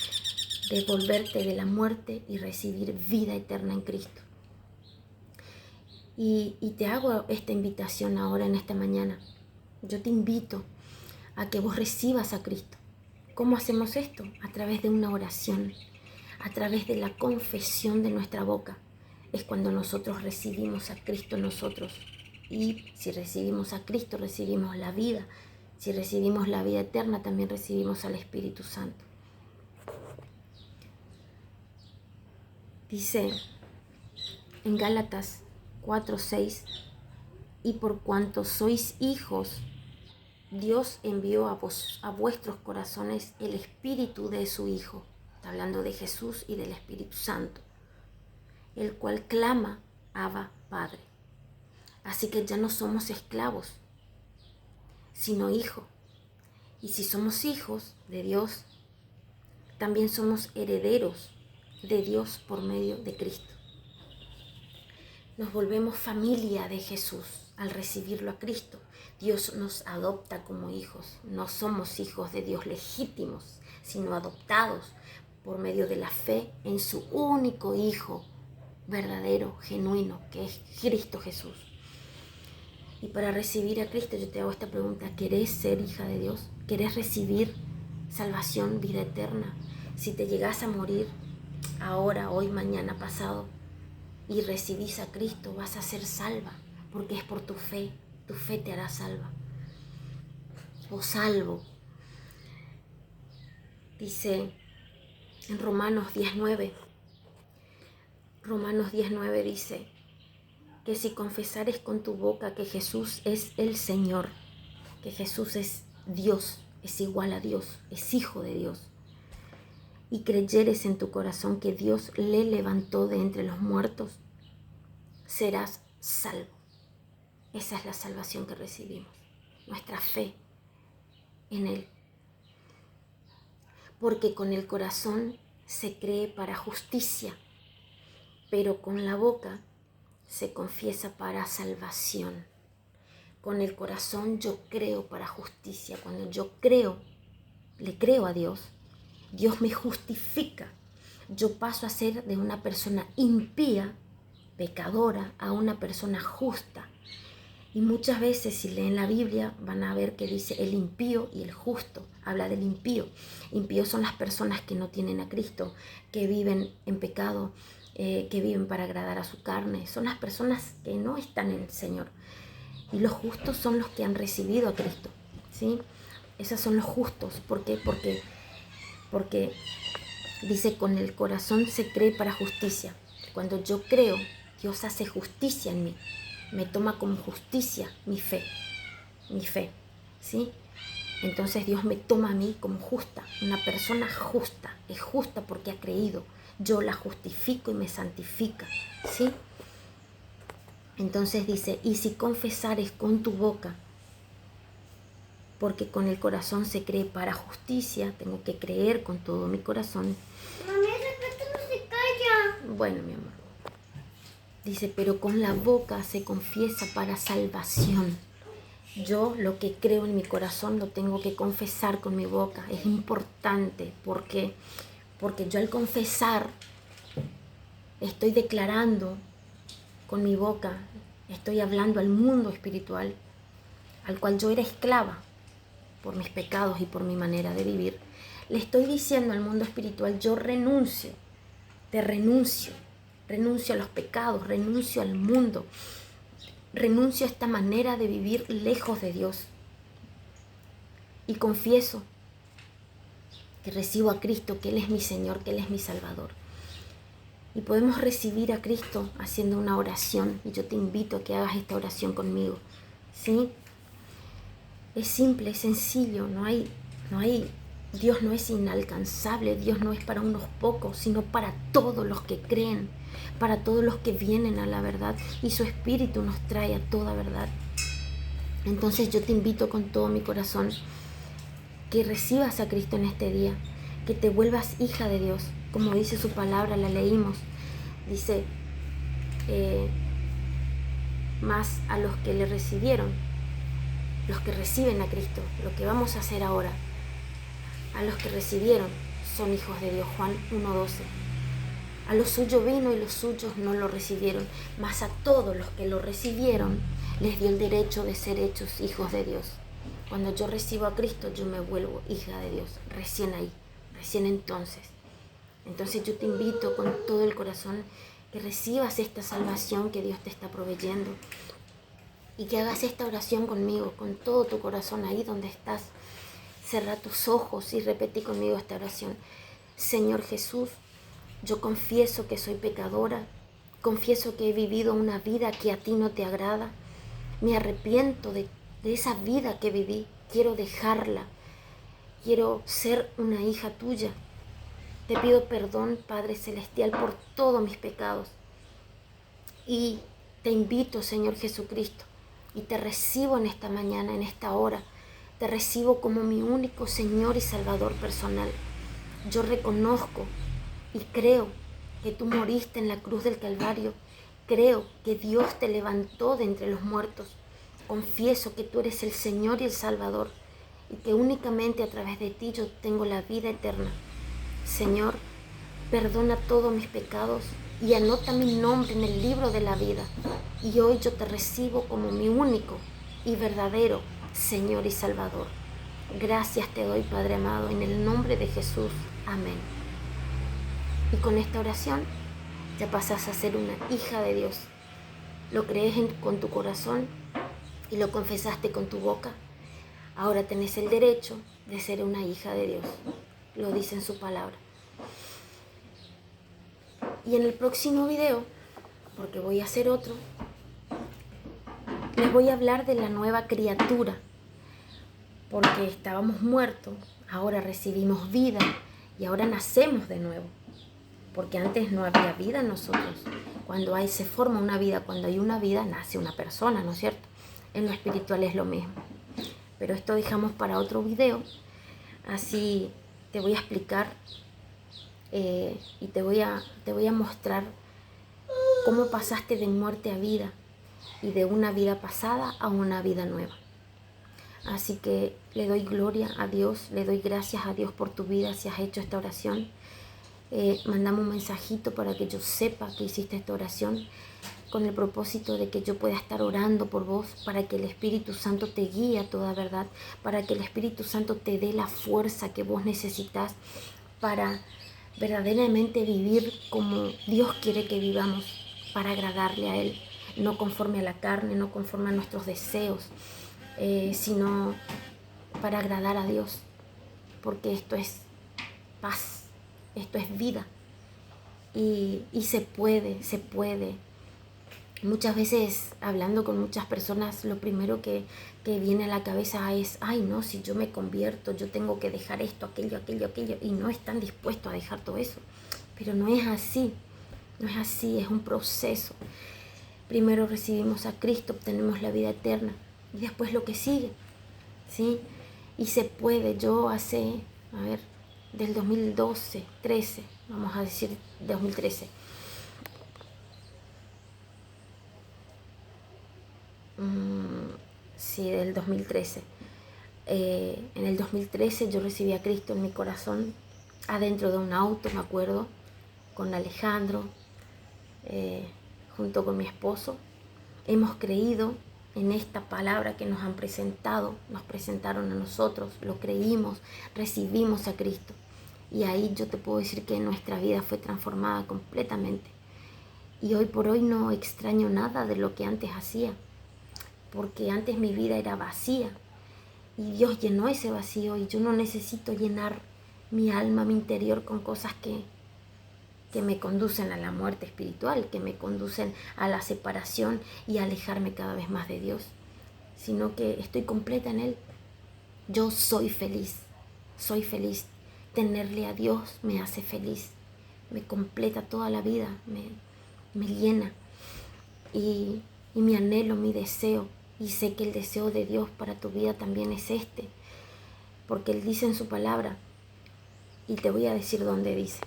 de volverte de la muerte y recibir vida eterna en Cristo. Y te hago esta invitación ahora en esta mañana. Yo te invito a que vos recibas a Cristo. ¿Cómo hacemos esto? A través de una oración, a través de la confesión de nuestra boca. Es cuando nosotros recibimos a Cristo en nosotros. Y si recibimos a Cristo, recibimos la vida. Si recibimos la vida eterna, también recibimos al Espíritu Santo. Dice en Gálatas 4:6, y por cuanto sois hijos, Dios envió a vuestros corazones el Espíritu de su Hijo. Está hablando de Jesús y del Espíritu Santo, el cual clama, Abba, Padre. Así que ya no somos esclavos, sino hijos. Y si somos hijos de Dios, también somos herederos de Dios por medio de Cristo. Nos volvemos familia de Jesús al recibirlo a Cristo. Dios nos adopta como hijos. No somos hijos de Dios legítimos, sino adoptados por medio de la fe en su único Hijo verdadero, genuino, que es Cristo Jesús. Y para recibir a Cristo yo te hago esta pregunta: ¿querés ser hija de Dios? ¿Querés recibir salvación, vida eterna? Si te llegás a morir ahora, hoy, mañana, pasado, y recibís a Cristo, vas a ser salva, porque es por tu fe te hará salva o salvo. Dice en Romanos 10:9 dice que si confesares con tu boca que Jesús es el Señor, que Jesús es Dios, es igual a Dios, es hijo de Dios, y creyeres en tu corazón que Dios le levantó de entre los muertos, serás salvo. Esa es la salvación que recibimos, nuestra fe en Él. Porque con el corazón se cree para justicia, pero con la boca se confiesa para salvación. Con el corazón yo creo para justicia. Cuando yo creo, le creo a Dios, Dios me justifica. Yo paso a ser de una persona impía, pecadora, a una persona justa. Y muchas veces si leen la Biblia van a ver que dice el impío y el justo. Habla del impío. Impíos son las personas que no tienen a Cristo, que viven en pecado, que viven para agradar a su carne. Son las personas que no están en el Señor. Y los justos son los que han recibido a Cristo, ¿sí? Esos son los justos. ¿Por qué? Porque dice, con el corazón se cree para justicia. Cuando yo creo, Dios hace justicia en mí. Me toma como justicia mi fe, ¿sí? Entonces Dios me toma a mí como justa, una persona justa. Es justa porque ha creído. Yo la justifico y me santifica, ¿sí? Entonces dice, y si confesares con tu boca, porque con el corazón se cree para justicia, tengo que creer con todo mi corazón. Mami, repito, no se calla. Bueno, mi amor. Dice, pero con la boca se confiesa para salvación. Yo lo que creo en mi corazón lo tengo que confesar con mi boca. Es importante. ¿Por qué? Porque yo al confesar estoy declarando con mi boca, estoy hablando al mundo espiritual, al cual yo era esclava por mis pecados y por mi manera de vivir. Le estoy diciendo al mundo espiritual, yo renuncio, te renuncio a los pecados, renuncio al mundo, renuncio a esta manera de vivir lejos de Dios. Y confieso que recibo a Cristo, que Él es mi Señor, que Él es mi Salvador. Y podemos recibir a Cristo haciendo una oración. Y yo te invito a que hagas esta oración conmigo, ¿sí? Es simple, es sencillo, Dios no es inalcanzable, Dios no es para unos pocos, sino para todos los que creen, para todos los que vienen a la verdad, y su Espíritu nos trae a toda verdad. Entonces yo te invito con todo mi corazón que recibas a Cristo en este día, que te vuelvas hija de Dios, como dice su palabra, la leímos. Dice, más a los que le recibieron, los que reciben a Cristo, lo que vamos a hacer ahora, a los que recibieron son hijos de Dios, Juan 1:12. A los suyos vino y los suyos no lo recibieron, mas a todos los que lo recibieron les dio el derecho de ser hechos hijos de Dios. Cuando yo recibo a Cristo, yo me vuelvo hija de Dios, recién ahí, recién entonces. Entonces yo te invito con todo el corazón que recibas esta salvación que Dios te está proveyendo y que hagas esta oración conmigo, con todo tu corazón ahí donde estás. Cerra tus ojos y repetí conmigo esta oración. Señor Jesús, yo confieso que soy pecadora, confieso que he vivido una vida que a ti no te agrada. Me arrepiento de esa vida que viví, quiero dejarla, quiero ser una hija tuya. Te pido perdón, Padre Celestial, por todos mis pecados. Y te invito, Señor Jesucristo, y te recibo en esta mañana, en esta hora. Te recibo como mi único Señor y Salvador personal. Yo reconozco y creo que tú moriste en la cruz del Calvario. Creo que Dios te levantó de entre los muertos. Confieso que tú eres el Señor y el Salvador y que únicamente a través de ti yo tengo la vida eterna. Señor, perdona todos mis pecados y anota mi nombre en el libro de la vida. Y hoy yo te recibo como mi único y verdadero Señor y Salvador. Gracias te doy, Padre amado, en el nombre de Jesús. Amén. Y con esta oración ya pasas a ser una hija de Dios. Lo crees con tu corazón y lo confesaste con tu boca. Ahora tenés el derecho de ser una hija de Dios. Lo dice en su palabra. Y en el próximo video, porque voy a hacer otro, les voy a hablar de la nueva criatura. Porque estábamos muertos, ahora recibimos vida y ahora nacemos de nuevo. Porque antes no había vida en nosotros. Cuando se forma una vida, cuando hay una vida, nace una persona, ¿no es cierto? En lo espiritual es lo mismo. Pero esto dejamos para otro video. Así te voy a explicar y te voy a mostrar cómo pasaste de muerte a vida y de una vida pasada a una vida nueva. Así que le doy gloria a Dios, le doy gracias a Dios por tu vida si has hecho esta oración. Mandame un mensajito para que yo sepa que hiciste esta oración, con el propósito de que yo pueda estar orando por vos, para que el Espíritu Santo te guíe a toda verdad, para que el Espíritu Santo te dé la fuerza que vos necesitas para verdaderamente vivir como Dios quiere que vivamos, para agradarle a Él, no conforme a la carne, no conforme a nuestros deseos, sino para agradar a Dios, porque esto es paz, esto es vida, y se puede. Muchas veces, hablando con muchas personas, lo primero que viene a la cabeza es, ay no, si yo me convierto, yo tengo que dejar esto, aquello, y no están dispuestos a dejar todo eso. Pero no es así, es un proceso. Primero recibimos a Cristo, obtenemos la vida eterna, y después lo que sigue, ¿sí? Y se puede. Yo del 2012, 13, vamos a decir 2013, sí, del 2013. En el 2013 yo recibí a Cristo en mi corazón, adentro de un auto, me acuerdo, con Alejandro, junto con mi esposo. Hemos creído en esta palabra que nos han presentado, nos presentaron a nosotros, lo creímos, recibimos a Cristo. Y ahí yo te puedo decir que nuestra vida fue transformada completamente. Y hoy por hoy no extraño nada de lo que antes hacía, porque antes mi vida era vacía y Dios llenó ese vacío, y yo no necesito llenar mi alma, mi interior, con cosas que me conducen a la muerte espiritual, que me conducen a la separación y a alejarme cada vez más de Dios, sino que estoy completa en Él. Yo soy feliz. Tenerle a Dios me hace feliz, me completa toda la vida, me llena, y mi anhelo, mi deseo, y sé que el deseo de Dios para tu vida también es este, porque Él dice en su palabra, y te voy a decir dónde dice.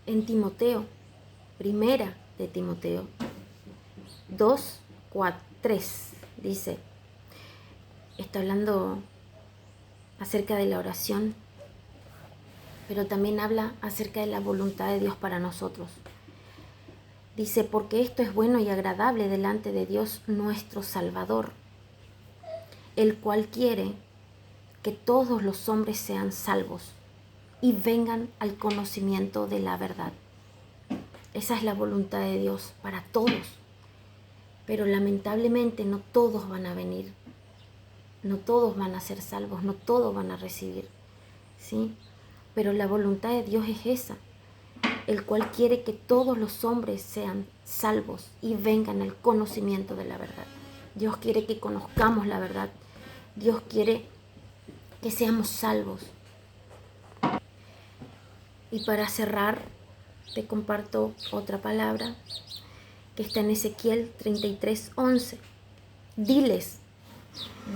En Timoteo, primera de Timoteo 2, 4, 3, dice, está hablando acerca de la oración, pero también habla acerca de la voluntad de Dios para nosotros. Dice, porque esto es bueno y agradable delante de Dios nuestro Salvador, el cual quiere que todos los hombres sean salvos y vengan al conocimiento de la verdad. Esa es la voluntad de Dios para todos, pero lamentablemente no todos van a venir, no todos van a ser salvos, no todos van a recibir, ¿sí? Pero la voluntad de Dios es esa, el cual quiere que todos los hombres sean salvos y vengan al conocimiento de la verdad. Dios quiere que conozcamos la verdad. Dios quiere que seamos salvos. Y para cerrar, te comparto otra palabra que está en Ezequiel 33:11. Diles,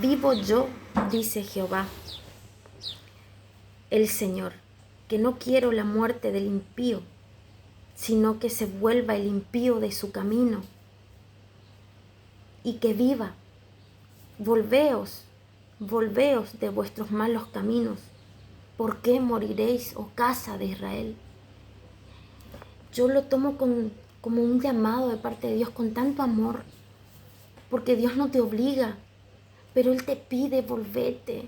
vivo yo, dice Jehová, el Señor, que no quiero la muerte del impío, sino que se vuelva el impío de su camino y que viva. Volveos de vuestros malos caminos. ¿Por qué moriréis, oh casa de Israel? Yo lo tomo como un llamado de parte de Dios con tanto amor, porque Dios no te obliga, pero Él te pide, volvete,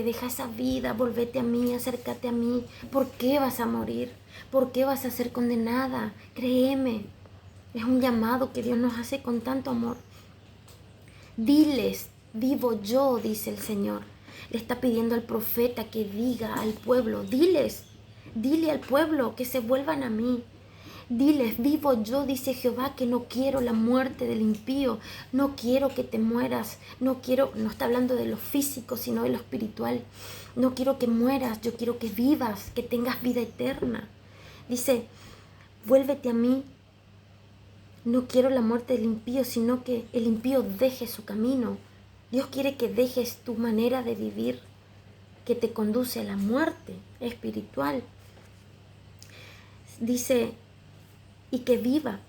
deja esa vida, volvete a mí, acércate a mí. ¿Por qué vas a morir? ¿Por qué vas a ser condenada? Créeme, es un llamado que Dios nos hace con tanto amor. Diles, vivo yo, dice el Señor. Le está pidiendo al profeta que diga al pueblo, dile al pueblo que se vuelvan a mí. Diles, vivo yo, dice Jehová, que no quiero la muerte del impío, no quiero que te mueras, no está hablando de lo físico, sino de lo espiritual. No quiero que mueras, yo quiero que vivas, que tengas vida eterna. Dice, vuélvete a mí. No quiero la muerte del impío, sino que el impío deje su camino. Dios quiere que dejes tu manera de vivir, que te conduce a la muerte espiritual. Dice, y que viva.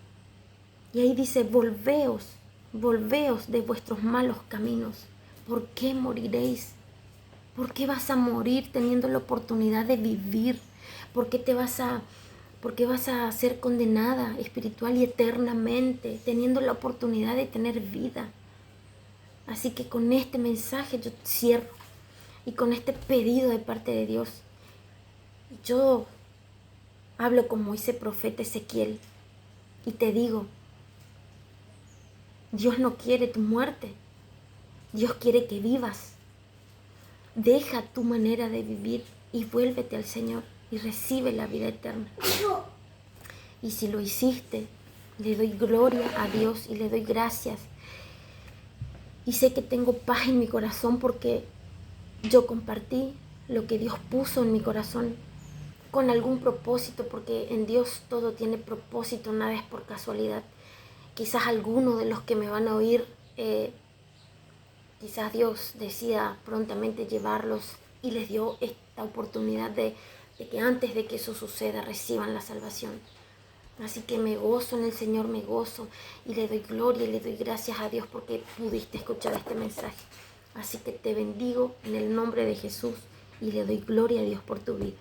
Y ahí dice, volveos de vuestros malos caminos. ¿Por qué moriréis? ¿Por qué vas a morir teniendo la oportunidad de vivir? ¿Por qué vas a ser condenada espiritual y eternamente teniendo la oportunidad de tener vida? Así que con este mensaje yo cierro y con este pedido de parte de Dios. Yo hablo como ese profeta Ezequiel y te digo, Dios no quiere tu muerte, Dios quiere que vivas. Deja tu manera de vivir y vuélvete al Señor y recibe la vida eterna. Y si lo hiciste, le doy gloria a Dios y le doy gracias. Y sé que tengo paz en mi corazón porque yo compartí lo que Dios puso en mi corazón con algún propósito, porque en Dios todo tiene propósito, nada es por casualidad. Quizás algunos de los que me van a oír, quizás Dios decida prontamente llevarlos y les dio esta oportunidad de que antes de que eso suceda reciban la salvación. Así que me gozo en el Señor, me gozo y le doy gloria y le doy gracias a Dios porque pudiste escuchar este mensaje. Así que te bendigo en el nombre de Jesús y le doy gloria a Dios por tu vida.